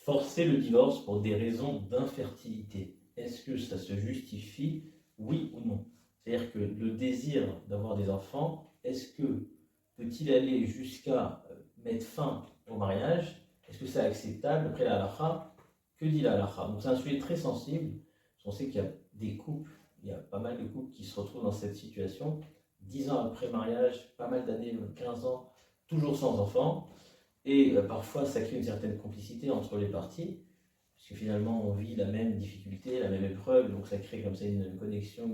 Forcer le divorce pour des raisons d'infertilité, est-ce que ça se justifie, oui ou non? C'est-à-dire que le désir d'avoir des enfants, est-ce que peut-il aller jusqu'à mettre fin au mariage? Est-ce que c'est acceptable après la halakha? Que dit la halakha? Donc c'est un sujet très sensible. On sait qu'il y a des couples, il y a pas mal de couples qui se retrouvent dans cette situation. 10 ans après mariage, pas mal d'années, 15 ans, toujours sans enfants. Et parfois, ça crée une certaine complicité entre les parties, puisque finalement, on vit la même difficulté, la même épreuve, donc ça crée comme ça une connexion,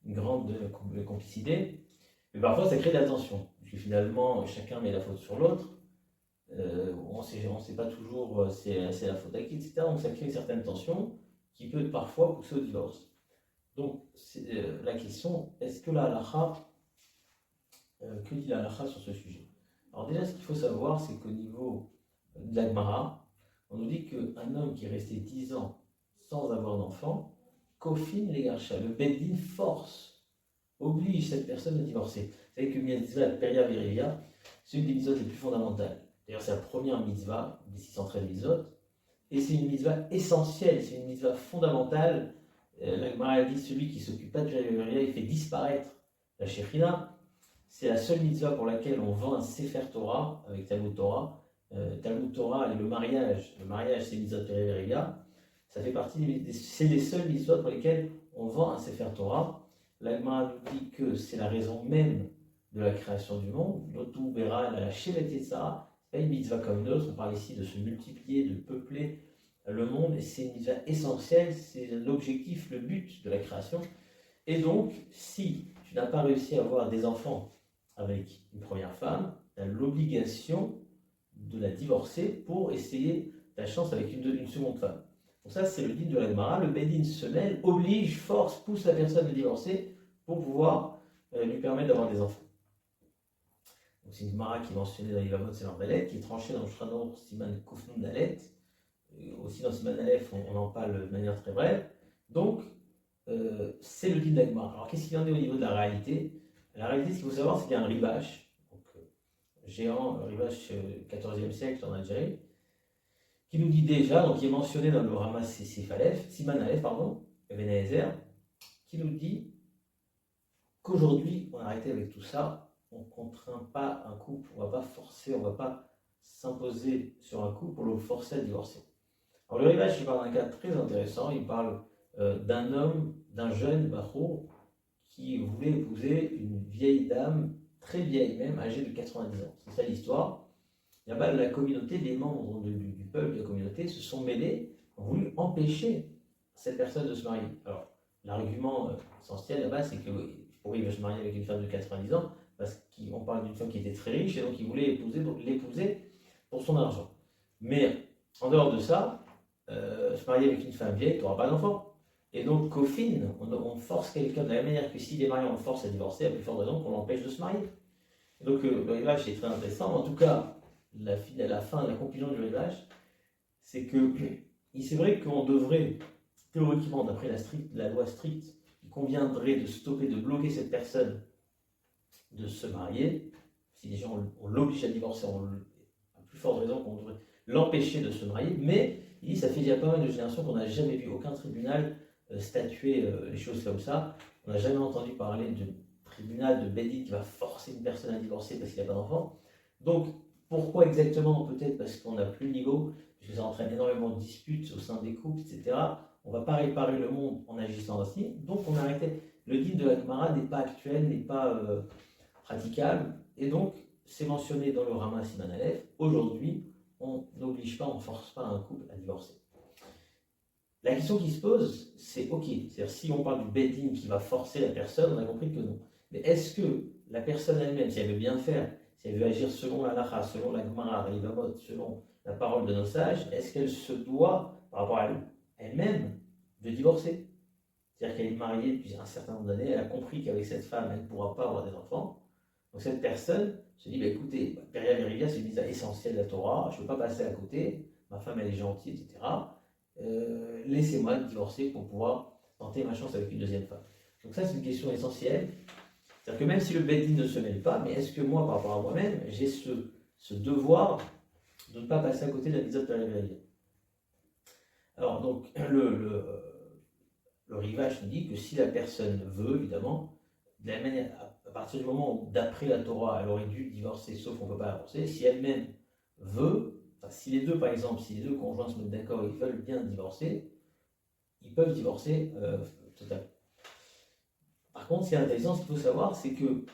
une grande complicité. Mais parfois, ça crée de la tension, puisque finalement, chacun met la faute sur l'autre. On ne sait pas toujours c'est la faute à qui, etc. Donc ça crée une certaine tension qui peut parfois pousser au divorce. Donc, la question, est-ce que la halakha, que dit la halakha sur ce sujet? Alors déjà, ce qu'il faut savoir, c'est qu'au niveau de la Gemara, on nous dit qu'un homme qui est resté 10 ans sans avoir d'enfant, kofin les garcha, le beddin force, oblige cette personne à divorcer. Vous savez que mitzvah peria verivia, c'est une des mitzvot les plus fondamentales. D'ailleurs, c'est la première mitzvah des 613 mitzvot, et c'est une mitzvah essentielle, c'est une mitzvah fondamentale. La Gemara dit celui qui ne s'occupe pas de peria verivia, il fait disparaître la Shekhinah. C'est la seule mitzvah pour laquelle on vend un Sefer Torah avec Talmud Torah. Talmud Torah et le mariage c'est mitzvah Pereveria. Ça fait partie c'est les seules mitzvahs pour lesquelles on vend un Sefer Torah. La Gemara nous dit que c'est la raison même de la création du monde. L'Otou Bera, la Shevet Yetzara, c'est pas une mitzvah comme d'autres. On parle ici de se multiplier, de peupler le monde, et c'est une mitzvah essentielle, c'est l'objectif, le but de la création. Et donc, si tu n'as pas réussi à avoir des enfants avec une première femme, tu as l'obligation de la divorcer pour essayer ta chance avec une seconde femme. Donc ça, c'est le din de la Gemara. Le Bedin se mêle, oblige, force, pousse la personne à divorcer pour pouvoir lui permettre d'avoir des enfants. Donc c'est une Gemara qui est mentionnée dans Yevamot Sefer Dalet, qui est tranchée dans le Shulchan Siman Kufnun Dalet. Aussi dans Siman Aleph, on en parle de manière très brève. Donc, c'est le din de la Gemara. Alors qu'est-ce qu'il en est au niveau de la réalité? La réalité, ce qu'il faut savoir, c'est qu'il y a un rivache, géant, rivache 14e siècle en Algérie, qui nous dit déjà, donc qui est mentionné dans le Ramas Siman Aleph, Ibn Ezer, qui nous dit qu'aujourd'hui, on a arrêté avec tout ça, on ne contraint pas un couple, on ne va pas forcer, on ne va pas s'imposer sur un couple pour le forcer à divorcer. Alors le rivache, il parle d'un cas très intéressant, il parle d'un homme, d'un jeune Bachour, qui voulait épouser une vieille dame, très vieille même, âgée de 90 ans. C'est ça l'histoire. Là-bas, la communauté, les membres du peuple, de la communauté, se sont mêlés, ont voulu empêcher cette personne de se marier. Alors, l'argument essentiel là-bas, c'est que pourquoi il veut se marier avec une femme de 90 ans? Parce qu'on parle d'une femme qui était très riche et donc il voulait l'épouser pour son argent. Mais en dehors de ça, se marier avec une femme vieille, tu n'auras pas d'enfant. Et donc, Kofin, on force quelqu'un de la même manière que s'il est marié, on le force à divorcer, à plus forte raison qu'on l'empêche de se marier. Et donc, le rivage est très intéressant. En tout cas, la fin, la conclusion du rivage, c'est que c'est vrai qu'on devrait, théoriquement, d'après la loi stricte, il conviendrait de stopper, de bloquer cette personne de se marier. Si les gens on l'oblige à divorcer, à plus forte raison qu'on devrait l'empêcher de se marier. Mais il dit, ça fait déjà pas mal de générations qu'on n'a jamais vu aucun tribunal statuer les choses comme ça. On n'a jamais entendu parler de tribunal de Bedin qui va forcer une personne à divorcer parce qu'il n'y a pas d'enfant. Donc, pourquoi exactement? Peut-être parce qu'on n'a plus le niveau, parce que ça entraîne énormément de disputes au sein des couples, etc. On ne va pas réparer le monde en agissant ainsi. Donc, on a arrêté. Le din de la Gemara n'est pas actuel, n'est pas praticable. Et donc, c'est mentionné dans le Rama Siman Aleph. Aujourd'hui, on n'oblige pas, on ne force pas un couple à divorcer. La question qui se pose, c'est ok, c'est-à-dire si on parle du bedding qui va forcer la personne, on a compris que non. Mais est-ce que la personne elle-même, si elle veut bien faire, si elle veut agir selon la lacha, selon la gemara, selon la parole de nos sages, est-ce qu'elle se doit, par rapport à elle-même, de divorcer? C'est-à-dire qu'elle est mariée depuis un certain nombre d'années, elle a compris qu'avec cette femme, elle ne pourra pas avoir des enfants. Donc cette personne se dit, bah, écoutez, Peria Verivia, c'est une mise essentielle de la Torah, je ne peux pas passer à côté, ma femme elle est gentille, etc. Laissez-moi divorcer pour pouvoir tenter ma chance avec une deuxième femme. Donc ça, c'est une question essentielle. C'est-à-dire que même si le Beddin ne se mêle pas, mais est-ce que moi, par rapport à moi-même, j'ai ce devoir de ne pas passer à côté de la mitzvah de la Verivia? Alors, donc, le rivage nous dit que si la personne veut, évidemment, de la manière, à partir du moment où, d'après la Torah, elle aurait dû divorcer, sauf qu'on ne peut pas avancer, si elle-même veut, enfin, si les deux, par exemple, si les deux conjoints se mettent d'accord, ils veulent bien divorcer, ils peuvent divorcer totalement. Par contre, ce qui est intéressant, ce qu'il faut savoir, c'est que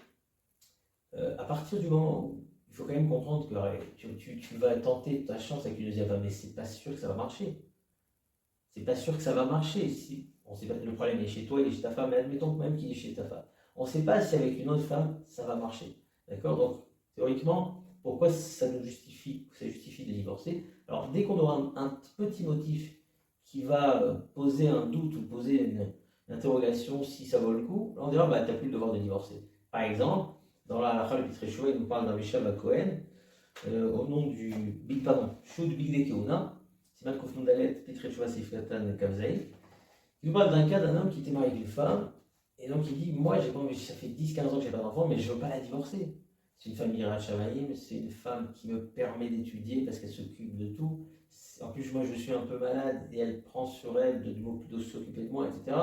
à partir du moment où il faut quand même comprendre que tu vas tenter ta chance avec une deuxième femme, mais c'est pas sûr que ça va marcher. C'est pas sûr que ça va marcher. Si on sait pas, le problème est chez toi, il est chez ta femme, mais admettons même qu'il est chez ta femme. On ne sait pas si avec une autre femme ça va marcher. D'accord? Donc théoriquement, pourquoi ça justifie de divorcer? Alors dès qu'on aura un petit motif qui va poser un doute ou poser une interrogation si ça vaut le coup, là on dira bah t'as plus le devoir de divorcer. Par exemple, dans la halakha le Pitrei Shuvah, il nous parle d'un Mishab à Cohen au nom du Shud Bigdei Keuna, Siman Kuf Dalet Pitrei Shuvah Seif Katan Kavzei. Il nous parle d'un cas d'un homme qui était marié avec une femme, et donc il dit moi j'ai pas envie, ça fait 10-15 ans que j'ai pas d'enfant, mais je veux pas la divorcer. C'est une femme Yirat Shamayim, c'est une femme qui me permet d'étudier parce qu'elle s'occupe de tout. En plus, moi je suis un peu malade et elle prend sur elle de s'occuper de moi, etc.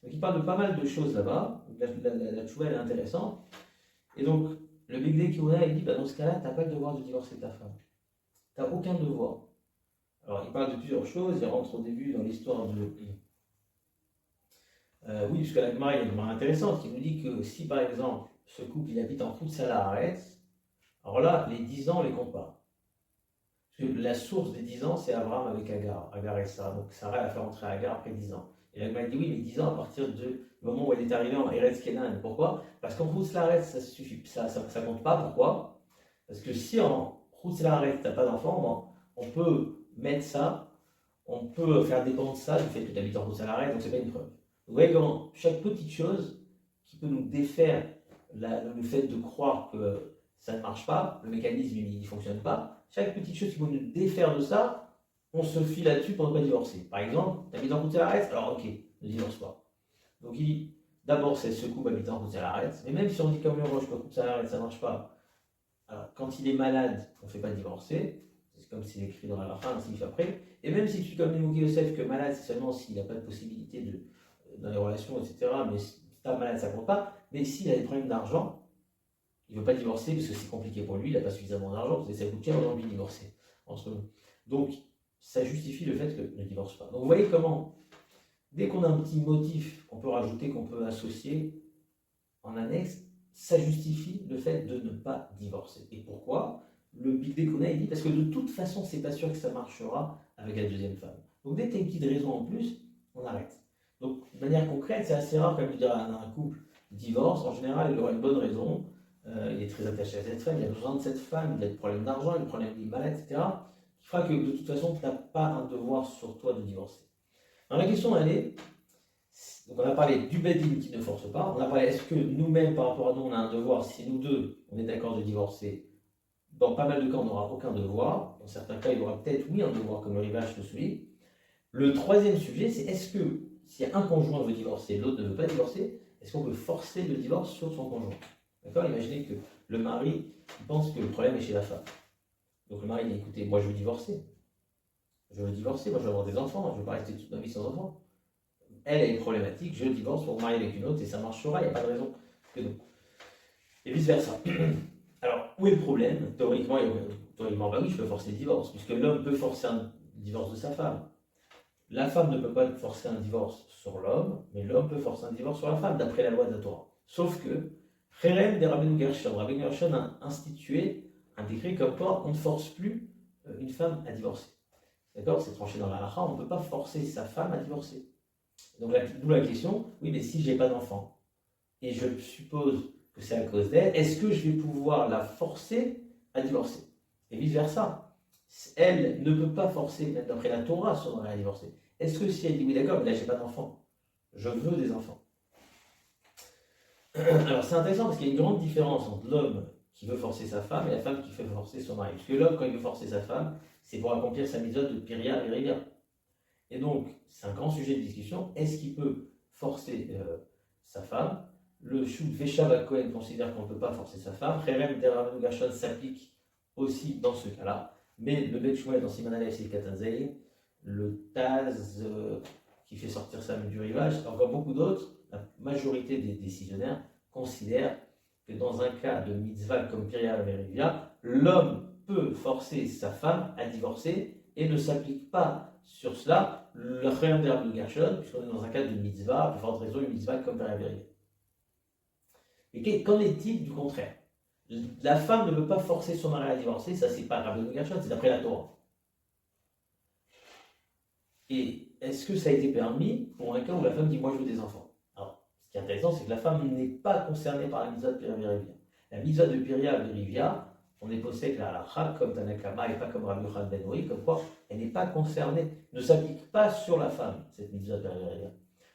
Donc il parle de pas mal de choses là-bas. La tchouva elle est intéressante. Et donc le Bigdei Keuna il dit bah, dans ce cas-là, tu n'as pas le devoir de divorcer ta femme. Tu n'as aucun devoir. Alors il parle de plusieurs choses, il rentre au début dans l'histoire de. Oui, puisque la Gemara, il y a une Gemara intéressante qui nous dit que si par exemple ce couple il habite en Khutz La'aretz, alors là, les 10 ans, on ne les compte pas. Parce que la source des 10 ans, c'est Abraham avec Agar, Agar et Sarah. Donc Sarah a fait rentrer Agar après 10 ans. Et la Gemara dit oui, mais 10 ans à partir du moment où elle est arrivée en Eretz Kenan. Pourquoi? Parce qu'en Khutz La'aretz, ça suffit, ça compte pas. Pourquoi? Parce que si en Khutz La'aretz, tu n'as pas d'enfant, on peut mettre ça, on peut faire dépendre ça du fait que tu habites en Khutz La'aretz, donc c'est pas une preuve. Vous voyez comment chaque petite chose qui peut nous défaire le fait de croire que ça ne marche pas, le mécanisme il ne fonctionne pas, chaque petite chose qui peut nous défaire de ça, on se fie là-dessus pour ne pas divorcer. Par exemple, tu habites en Khutz-La'aretz, alors ok, ne divorce pas. Donc il dit, d'abord c'est ce couple habitant en Khutz-La'aretz, mais même si on dit comme le roche que Khutz-La'aretz ça ne marche pas, alors quand il est malade, on ne fait pas divorcer, c'est comme c'est écrit dans la fin, ainsi qu'il fait après, et même si tu comme Nimouki Yosef que malade c'est seulement s'il n'a pas de possibilité dans les relations, etc., mais si tu es malade ça ne compte pas, mais s'il a des problèmes d'argent, il ne veut pas divorcer parce que c'est compliqué pour lui, il n'a pas suffisamment d'argent, ça coûte cher aujourd'hui de divorcer entre nous. Donc, ça justifie le fait qu'il ne divorce pas. Donc, vous voyez comment, dès qu'on a un petit motif qu'on peut rajouter, qu'on peut associer en annexe, ça justifie le fait de ne pas divorcer. Et pourquoi? Le Bigdei Keuna, il dit parce que de toute façon, c'est pas sûr que ça marchera avec la deuxième femme. Donc, dès que tu as une petite raison en plus, on arrête. Donc, de manière concrète, c'est assez rare, comme je dirais, un couple divorce. En général, il aura une bonne raison. Il est très attaché à cette femme, il a besoin de cette femme, il a des problèmes d'argent, il a des problèmes de malade, etc. Qui fera que de toute façon, tu n'as pas un devoir sur toi de divorcer. Alors la question, elle est, donc on a parlé du Bedin qui ne force pas, on a parlé, est-ce que nous-mêmes, par rapport à nous, on a un devoir, si nous deux, on est d'accord de divorcer, dans pas mal de cas, on n'aura aucun devoir, dans certains cas, il y aura peut-être, oui, un devoir, comme le rivage le souligne. Le troisième sujet, c'est est-ce que, si un conjoint veut divorcer, l'autre ne veut pas divorcer, est-ce qu'on peut forcer le divorce sur son conjoint? D'accord? Imaginez que le mari pense que le problème est chez la femme. Donc le mari dit écoutez, moi je veux divorcer. Je veux divorcer, moi je veux avoir des enfants, je ne veux pas rester toute ma vie sans enfants. Elle est problématique, je divorce pour me marier avec une autre et ça marchera, il n'y a pas de raison que non. Et vice versa. Alors, où est le problème? Théoriquement, bah oui, je peux forcer le divorce, puisque l'homme peut forcer un divorce de sa femme. La femme ne peut pas forcer un divorce sur l'homme, mais l'homme peut forcer un divorce sur la femme, d'après la loi de la Torah. Sauf que Kherem de Rabbeinu Gershon. Rabbeinu Gershon a institué un décret comme quoi on ne force plus une femme à divorcer. D'accord? C'est tranché dans la halakha, on ne peut pas forcer sa femme à divorcer. Donc d'où la question, oui mais si j'ai pas d'enfant, et je suppose que c'est à cause d'elle, est-ce que je vais pouvoir la forcer à divorcer? Et vice versa. Elle ne peut pas forcer, même d'après la Torah, son mari à divorcer. Est-ce que si elle dit oui d'accord, mais là j'ai pas d'enfant, je veux des enfants. Alors c'est intéressant parce qu'il y a une grande différence entre l'homme qui veut forcer sa femme et la femme qui veut forcer son mari. Parce que l'homme, quand il veut forcer sa femme, c'est pour accomplir sa mitzvah de Piria et Rivia. Et donc, c'est un grand sujet de discussion. Est-ce qu'il peut forcer sa femme? Le Shud Veshav Cohen considère qu'on ne peut pas forcer sa femme. Kherem de Rabbeinu Gershon s'applique aussi dans ce cas-là. Mais le Bet Shmuel dans Siman Aleph c'est Katanzei, le Taz qui fait sortir ça du rivage, encore beaucoup d'autres, la majorité des décisionnaires considèrent que dans un cas de mitzvah comme Piria Verivia, l'homme peut forcer sa femme à divorcer et ne s'applique pas sur cela le frère de Rabbi Gershon, puisqu'on est dans un cas de mitzvah, pour forte raison, une mitzvah comme Piria Verivia. Et qu'en est-il du contraire? La femme ne veut pas forcer son mari à divorcer, ça c'est pas Rabbi Gershon, c'est d'après la Torah. Et est-ce que ça a été permis pour un cas où la femme dit moi je veux des enfants? Alors, ce qui est intéressant, c'est que la femme n'est pas concernée par la mitzvah de Piria Verivia. La mitzvah de Piria Verivia, on est posé que la halakha, comme Tanakama et pas comme Rabbi Yochanan ben Nori, comme quoi elle n'est pas concernée, ne s'applique pas sur la femme, cette mitzvah de Piria Verivia.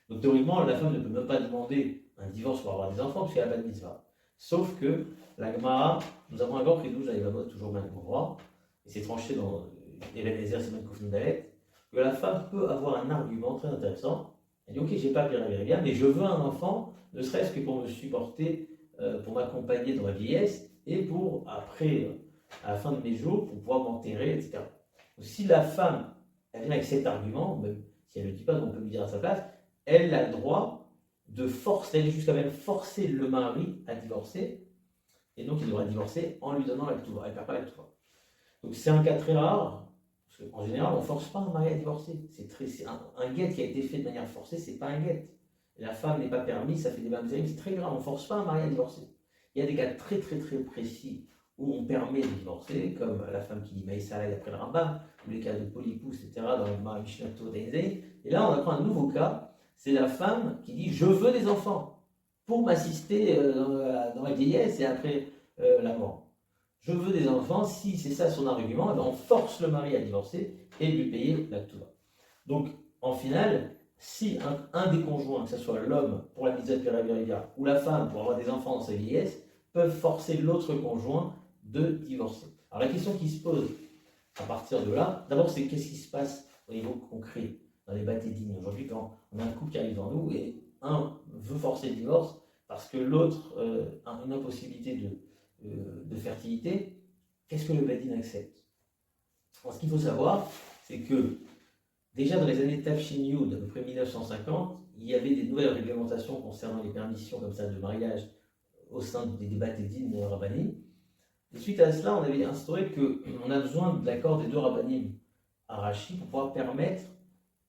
Donc théoriquement, la femme ne peut même pas demander un divorce pour avoir des enfants, parce qu'elle n'a pas de mitzvah. Sauf que la Gemara, nous avons un grand chidouche à Yevamot, toujours même droit, et c'est tranché dans Even Ezer Siman Kuf Nun Dalet, que la femme peut avoir un argument très intéressant. Elle dit ok, j'ai pas Piria Verivia, mais je veux un enfant, ne serait-ce que pour me supporter, pour m'accompagner dans ma vieillesse, et pour après, à la fin de mes jours, pour pouvoir m'enterrer, etc. Donc, si la femme, elle vient avec cet argument, même si elle ne le dit pas, donc on peut lui dire à sa place, elle a le droit de forcer, elle jusqu'à même forcer le mari à divorcer, et donc il devra divorcer en lui donnant la Ktuva, elle ne perd pas la Ktuva. Donc c'est un cas très rare, parce qu'en général on ne force pas un mari à divorcer. C'est un guet qui a été fait de manière forcée, c'est pas un guet. La femme n'est pas permise, ça fait des mamzerim, c'est très grave, on ne force pas un mari à divorcer. Il y a des cas très très très précis où on permet de divorcer, comme la femme qui dit Maïsalai après le Rambam, ou les cas de Polypous, etc., dans le Mishnato d'Einzei. Et là on apprend un nouveau cas, c'est la femme qui dit je veux des enfants pour m'assister dans la vieillesse et après la mort. Je veux des enfants, si c'est ça son argument, eh bien on force le mari à divorcer et lui payer la Ktuva. Donc en finale, si un des conjoints, que ce soit l'homme pour la mitzvah de Piria Verivia ou la femme pour avoir des enfants dans sa vieillesse, peuvent forcer l'autre conjoint de divorcer. Alors la question qui se pose à partir de là, d'abord c'est qu'est-ce qui se passe au niveau concret dans les bâtés-dînes aujourd'hui quand on a un couple qui arrive dans nous et un veut forcer le divorce parce que l'autre a une impossibilité de fertilité, qu'est-ce que le bâté-dîne accepte? Alors, ce qu'il faut savoir, c'est que déjà dans les années Tafshin Yud, à peu près 1950, il y avait des nouvelles réglementations concernant les permissions comme ça de mariage au sein des bâtés-dînes rabbanim. Et suite à cela, on avait instauré qu'on a besoin de l'accord des deux rabbanim arachis pour pouvoir permettre,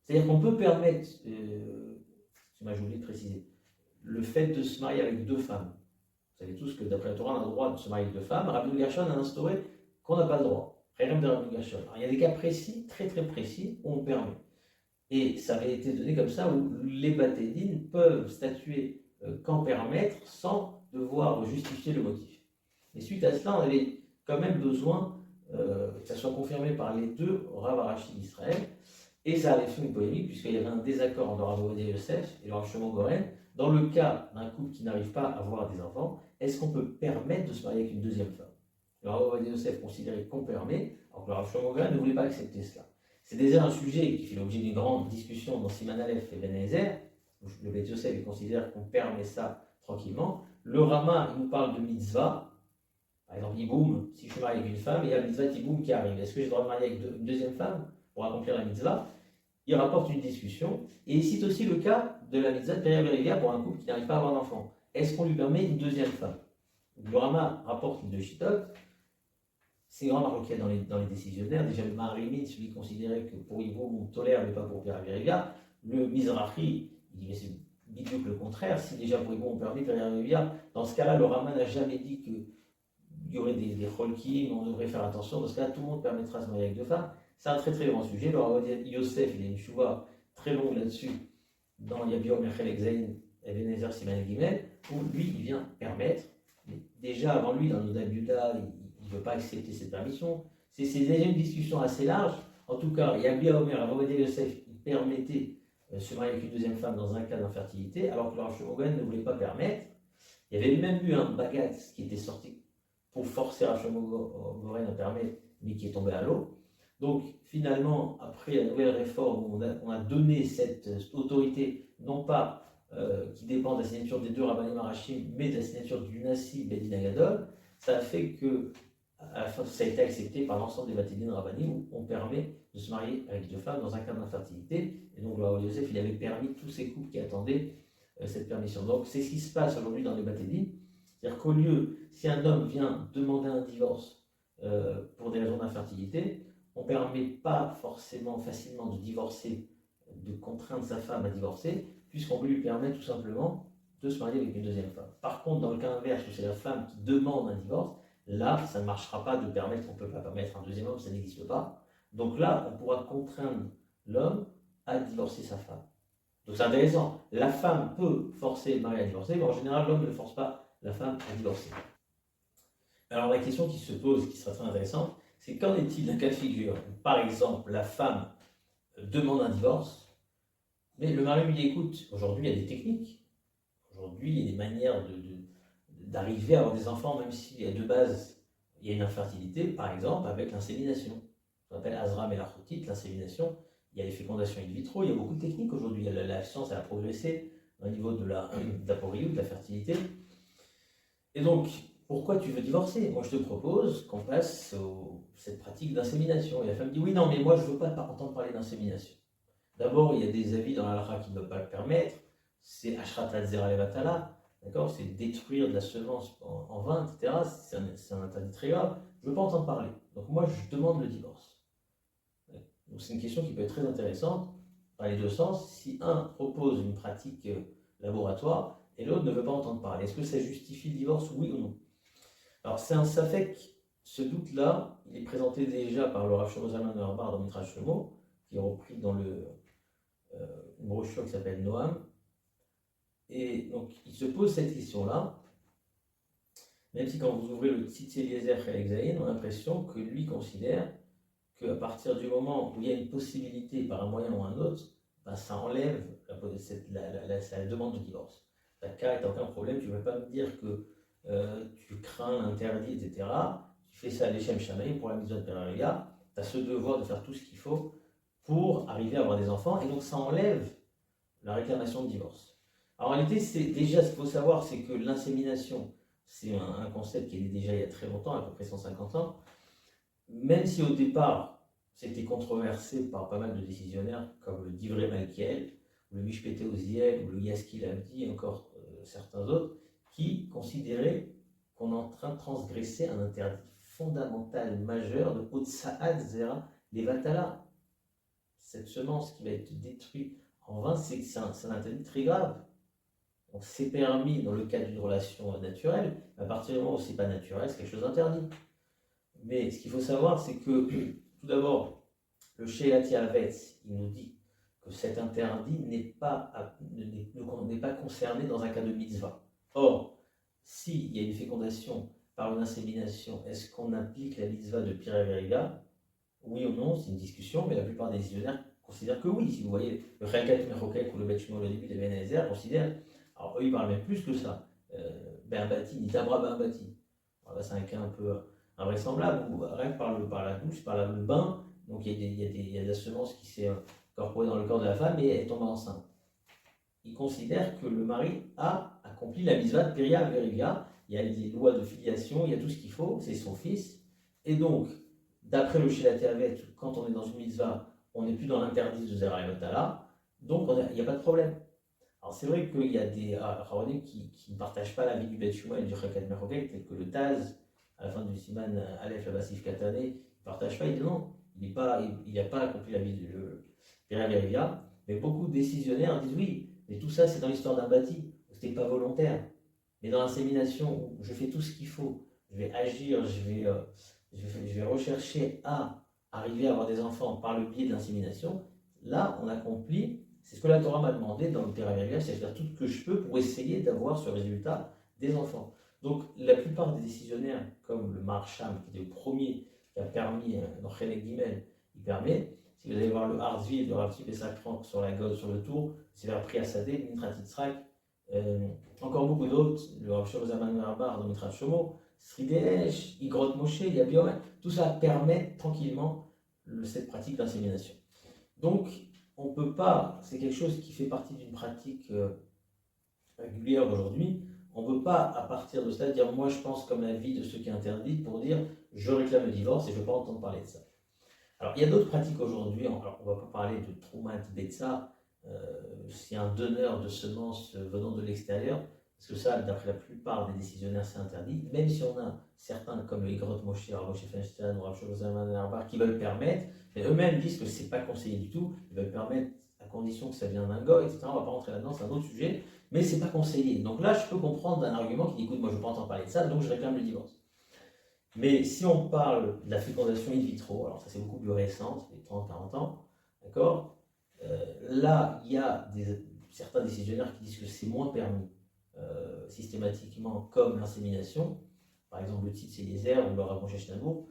c'est-à-dire qu'on peut permettre, j'ai oublié de préciser, le fait de se marier avec deux femmes. Vous savez tous que d'après la Torah, on a le droit de se marier avec deux femmes. Rabbi Gershon a instauré qu'on n'a pas le droit. Frère de Rabbi Gershon. Alors, il y a des cas précis, très très précis, où on permet. Et ça avait été donné comme ça, où les bâtés-dînes peuvent statuer qu'en permettre sans devoir justifier le motif. Et suite à cela, on avait quand même besoin que ça soit confirmé par les deux Rav Arashi d'Israël. Et ça avait fait une polémique, puisqu'il y avait un désaccord entre Rav Ovadia Yosef et le Rav Shlomo Goren. Dans le cas d'un couple qui n'arrive pas à avoir des enfants, est-ce qu'on peut permettre de se marier avec une deuxième femme? Le Rav Ovadia Yosef considérait qu'on permet, alors que le Rav Shlomo Goren ne voulait pas accepter cela. C'est déjà un sujet qui fait l'objet d'une grande discussion dans Siman Aleph et Ben Ezer. Le Beit Yosef considère qu'on permet ça tranquillement. Le Rama, il nous parle de mitzvah. Par exemple, Iboum, si je suis marié avec une femme, il y a le mitzvah Iboum qui arrive. Est-ce que j'ai le droit de me marier avec une deuxième femme pour accomplir la mitzvah? Il rapporte une discussion. Et il cite aussi le cas de la mitzvah de Piria Verivia pour un couple qui n'arrive pas à avoir d'enfant. Est-ce qu'on lui permet une deuxième femme? Le Rama rapporte les deux chitotes. C'est grand marocain dans les décisionnaires. Déjà, le Maharimid, celui qui considérait que pour Iboum, on tolère, mais pas pour Piria Verivia. Le Mizrahi, il dit mais c'est bidouque le contraire. Si déjà pour Iboum, on permet Piria Verivia, dans ce cas-là, le Rama n'a jamais dit que il y aurait des cholkim, on devrait faire attention. Dans ce cas, tout le monde permettra de se marier avec deux femmes. C'est un très très grand sujet. Le Rav Yosef, il y a une chouva très longue là-dessus, dans Yabior Mechel Exaïn Even Ezer Siman Gimel, où lui, il vient permettre. Mais déjà, avant lui, dans le Yuda, il ne veut pas accepter cette permission. C'est déjà une discussion assez large. En tout cas, Yabior Omer, Rav Yosef, il permettait de se marier avec une deuxième femme dans un cas d'infertilité, alors que le Rav Shlomo ne voulait pas permettre. Il y avait même eu un bagat qui était sorti pour forcer Rav Shlomo Goren à permettre, mais qui est tombé à l'eau. Donc finalement, après la nouvelle réforme, on a donné cette autorité, non pas qui dépend de la signature des deux Rabbanim Arachim, mais de la signature du Nassi Bedin Agadol. Ça a fait que à la fin, ça a été accepté par l'ensemble des Bate Din Rabbanim où on permet de se marier avec deux femmes dans un cas d'infertilité. Et donc, le Rav Yosef, il avait permis tous ces couples qui attendaient cette permission. Donc, c'est ce qui se passe aujourd'hui dans les Bate Din. C'est-à-dire qu'au lieu, si un homme vient demander un divorce pour des raisons d'infertilité, on ne permet pas forcément facilement de divorcer, de contraindre sa femme à divorcer, puisqu'on peut lui permettre tout simplement de se marier avec une deuxième femme. Par contre, dans le cas inverse, où c'est la femme qui demande un divorce, là, ça ne marchera pas de permettre, on ne peut pas permettre un deuxième homme, ça n'existe pas. Donc là, on pourra contraindre l'homme à divorcer sa femme. Donc c'est intéressant, la femme peut forcer le mari à divorcer, mais en général, l'homme ne force pas la femme à divorcer. Alors la question qui se pose, qui sera très intéressante, c'est qu'en est-il d'un cas de figure où, par exemple, la femme demande un divorce, mais le mari lui dit écoute, aujourd'hui il y a des techniques, aujourd'hui il y a des manières d'arriver à avoir des enfants, même si de base il y a une infertilité, par exemple avec l'insémination. On appelle Azra Melachotit, l'insémination. Il y a les fécondations in vitro, il y a beaucoup de techniques aujourd'hui. La science a progressé au niveau de la poriote, de la fertilité. Et donc, pourquoi tu veux divorcer? Moi, je te propose qu'on passe cette pratique d'insémination. Et la femme dit oui, non, mais moi, je ne veux pas entendre parler d'insémination. D'abord, il y a des avis dans la halakha qui ne peuvent pas le permettre. C'est Ashratat Zera Levatala, d'accord? C'est détruire de la semence en vain, etc. C'est un interdit très grave. Je ne veux pas entendre parler. Donc, moi, je demande le divorce. Donc, c'est une question qui peut être très intéressante dans les deux sens. Si un propose une pratique laboratoire et l'autre ne veut pas entendre parler, est-ce que ça justifie le divorce, oui ou non? Alors, c'est un safek, ce doute-là, il est présenté déjà par le Rav Shlomo Zalman Auerbach dans Midrash Shlomo, qui est repris dans une brochure qui s'appelle Noam. Et donc, il se pose cette question-là, même si quand vous ouvrez le Tzitz Eliezer Chelek Zayin, on a l'impression que lui considère qu'à partir du moment où il y a une possibilité par un moyen ou un autre, ben ça enlève la demande de divorce. Ta cas est aucun problème, tu ne veux pas me dire que tu crains l'interdit, etc. Tu fais ça à l'échelle Shamaïm pour la mise de Peraria, tu as ce devoir de faire tout ce qu'il faut pour arriver à avoir des enfants, et donc ça enlève la réclamation de divorce. Alors en réalité, déjà ce qu'il faut savoir, c'est que l'insémination, c'est un concept qui est déjà il y a très longtemps, à peu près 150 ans, même si au départ, c'était controversé par pas mal de décisionnaires, comme le Divrei Malkiel, le Mishpete Oziel, ou le Yaskil Abdi, et encore certains autres, qui considéraient qu'on est en train de transgresser un interdit fondamental majeur de Otsaad Zera Levatala. Cette semence qui va être détruite en vain, c'est un interdit très grave. Donc c'est permis dans le cadre d'une relation naturelle, mais à partir du moment où c'est pas naturel, c'est quelque chose d'interdit. Mais ce qu'il faut savoir, c'est que, tout d'abord, le Sheilati Avetz, il nous dit que cet interdit n'est pas concerné dans un cas de mitzvah. Or, s'il y a une fécondation par une insémination, est-ce qu'on applique la mitzvah de Pira Veriga? Oui ou non, c'est une discussion, mais la plupart des décisionnaires considèrent que oui. Si vous voyez le Chelkat Mechokek ou le Bet Shmuel au début de Ben Ezer, considèrent, alors eux ils parlent même plus que ça, Ben Bati, Nitabra Ben Bati. Voilà, c'est un cas un peu invraisemblable, où rien que par la bouche, par le bain, donc il y a de la semence qui s'est incorporée dans le corps de la femme et elle tombe enceinte. Ils considèrent que le mari a accompli la mitzvah de Piria Veriga, il y a les lois de filiation, il y a tout ce qu'il faut, c'est son fils, et donc, d'après le Sheilati Avet, quand on est dans une mitzvah, on n'est plus dans l'interdit de Zera Levatala, donc il n'y a pas de problème. Alors c'est vrai qu'il y a des Raronim qui ne partagent pas l'avis du Bet Shmuel et du Chelkat Mechokek, tel que le Taz, à la fin du Siman Aleph Abassif Katane, il ne partage pas, il dit non, il n'a pas accompli la vie de Pira Veriga, mais beaucoup de décisionnaires disent oui, mais tout ça c'est dans l'histoire d'un bâti, c'était pas volontaire. Mais dans l'insémination, où je fais tout ce qu'il faut, je vais agir, je vais rechercher à arriver à avoir des enfants par le biais de l'insémination, là on accomplit, c'est ce que la Torah m'a demandé dans le Pira Veriga, c'est de faire tout ce que je peux pour essayer d'avoir ce résultat des enfants. Donc la plupart des décisionnaires, comme le Marsham, qui était le premier qui a permis, dans Chelek Gimel, il permet, si vous allez voir le Harzvi de Rav Tzvi Pesach Frank sur la Gauze, sur le tour, c'est vers Pri Asadeh, Mitrat Yitzhak, encore beaucoup d'autres, le Rav Shlomo Zalman Auerbach dans Mitrat Shomo, Sridesh, Igrot Moshe, Yabiom, tout ça permet tranquillement cette pratique d'insémination. Donc, on ne peut pas, c'est quelque chose qui fait partie d'une pratique régulière aujourd'hui, On ne peut pas, à partir de ça, dire moi je pense comme la vie de ceux qui interdisent pour dire je réclame le divorce et je ne veux pas entendre parler de ça. Alors, il y a d'autres pratiques aujourd'hui. Alors, on ne va pas parler de Troumat Betsa, c'est un donneur de semences venant de l'extérieur, parce que ça, d'après la plupart des décisionnaires, c'est interdit. Même si on a certains comme le Igrot Moshe, Rav Moshe Feinstein ou Rav Shlomo Arbar qui veulent permettre, mais eux-mêmes disent que ce n'est pas conseillé du tout. Ils veulent permettre à condition que ça vienne d'un goy, etc. On ne va pas rentrer là-dedans, c'est un autre sujet, mais ce n'est pas conseillé. Donc là, je peux comprendre un argument qui dit écoute, moi je ne veux pas entendre parler de ça, donc je réclame le divorce. Mais si on parle de la fécondation in vitro, alors ça c'est beaucoup plus récent, ça fait 30-40 ans, d'accord, là il y a certains décisionnaires qui disent que c'est moins permis systématiquement comme l'insémination. Par exemple, le titre c'est Eliezer, ou le Rav Moshe Schneebourg,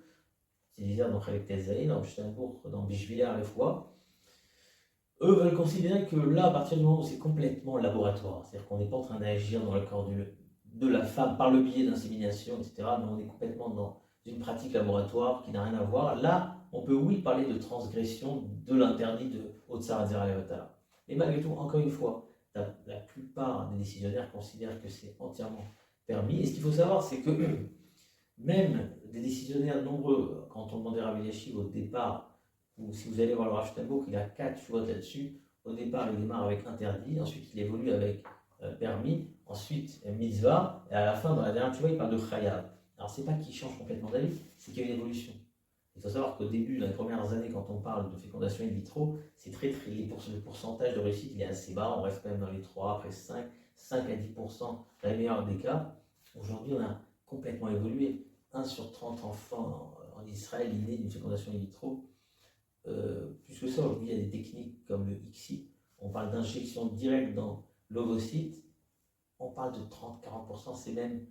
c'est Eliezer dans Chalek Tezaïn, dans Schneebourg, dans Bishviller à la fois. Eux veulent considérer que là, à partir du moment où c'est complètement laboratoire, c'est-à-dire qu'on n'est pas en train d'agir dans le corps de la femme par le biais d'insémination, etc., mais on est complètement dans une pratique laboratoire qui n'a rien à voir. Là, on peut oui parler de transgression de l'interdit de Otsar Zerayotala. Mais malgré tout, encore une fois, la plupart des décisionnaires considèrent que c'est entièrement permis. Et ce qu'il faut savoir, c'est que même des décisionnaires nombreux, quand on demandait à Rabbi Yashiv au départ, ou si vous allez voir le Rav Steinbourg, il a 4 choix là-dessus. Au départ, il démarre avec interdit, ensuite il évolue avec permis, ensuite mitzvah, et à la fin, dans la dernière choix, il parle de chayav. Alors, c'est pas qu'il change complètement d'avis, c'est qu'il y a une évolution. Il faut savoir qu'au début, dans les premières années, quand on parle de fécondation in vitro, c'est le pourcentage de réussite il est assez bas, on reste quand même dans les 3, après 5 à 10% dans les meilleurs des cas. Aujourd'hui, on a complètement évolué. 1 sur 30 enfants en Israël est né d'une fécondation in vitro. Plus que ça, aujourd'hui, il y a des techniques comme le ICSI. On parle d'injection directe dans l'ovocyte. On parle de 30-40%, c'est même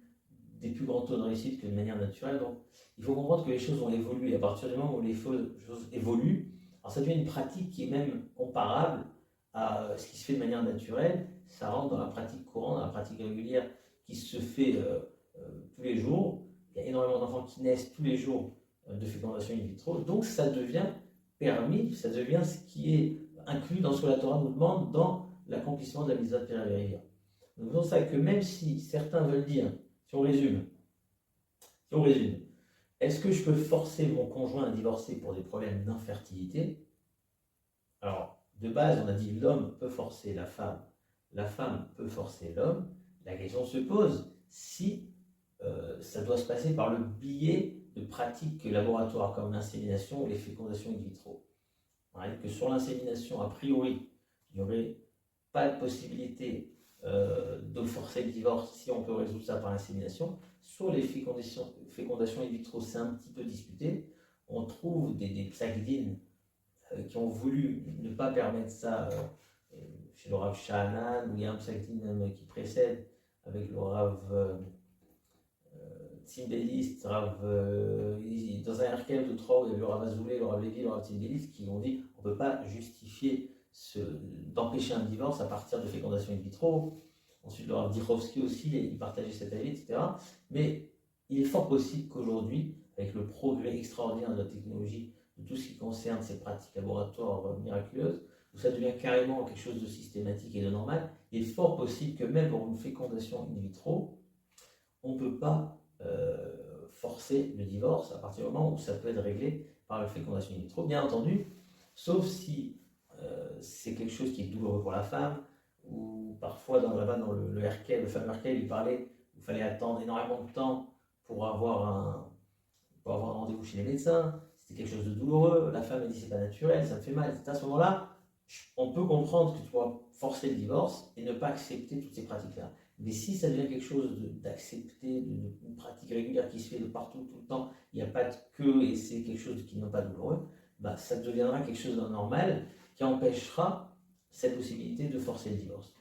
des plus grands taux de réussite que de manière naturelle. Donc, il faut comprendre que les choses ont évolué. À partir du moment où les choses évoluent, alors ça devient une pratique qui est même comparable à ce qui se fait de manière naturelle. Ça rentre dans la pratique courante, dans la pratique régulière qui se fait tous les jours. Il y a énormément d'enfants qui naissent tous les jours de fécondation in vitro. Donc, ça devient permis, ça devient ce qui est inclus dans ce que la Torah nous demande dans l'accomplissement de la mitzvah de Pérévéria. Donc c'est pour ça que même si certains veulent dire, si on résume, est-ce que je peux forcer mon conjoint à divorcer pour des problèmes d'infertilité? Alors, de base, on a dit l'homme peut forcer la femme peut forcer l'homme. La question se pose si ça doit se passer par le biais de pratiques laboratoires comme l'insémination ou les fécondations in vitro. Que sur l'insémination, a priori, il n'y aurait pas de possibilité de forcer le divorce si on peut résoudre ça par l'insémination. Sur les fécondations in vitro, c'est un petit peu discuté. On trouve des psagdines qui ont voulu ne pas permettre ça chez le Rav Shahanan, où il y a un psagdine même qui précède avec le Rav Tzimbelis, dans un arcade de 3 où il y avait le Rav Azoulay, le Rav Lévi, le Rav Tzimbelis qui ont dit on ne peut pas justifier d'empêcher un divorce à partir de fécondation in vitro. Ensuite, le Rav Dichovski aussi, il partageait cet avis, etc. Mais il est fort possible qu'aujourd'hui, avec le progrès extraordinaire de la technologie, de tout ce qui concerne ces pratiques laboratoires miraculeuses, où ça devient carrément quelque chose de systématique et de normal, il est fort possible que même pour une fécondation in vitro, on ne peut pas forcer le divorce à partir du moment où ça peut être réglé par la fécondation in vitro, bien entendu, sauf si c'est quelque chose qui est douloureux pour la femme, ou parfois dans le RKL, le fameux RKL, il parlait qu'il fallait attendre énormément de temps pour avoir un rendez-vous chez les médecins, c'était quelque chose de douloureux, la femme a dit c'est pas naturel, ça me fait mal, à ce moment-là, on peut comprendre que tu dois forcer le divorce et ne pas accepter toutes ces pratiques-là. Mais si ça devient quelque chose d'accepter, une pratique régulière qui se fait de partout, tout le temps, il n'y a pas de queue et c'est quelque chose qui n'est pas douloureux, bah, ça deviendra quelque chose de normal qui empêchera cette possibilité de forcer le divorce.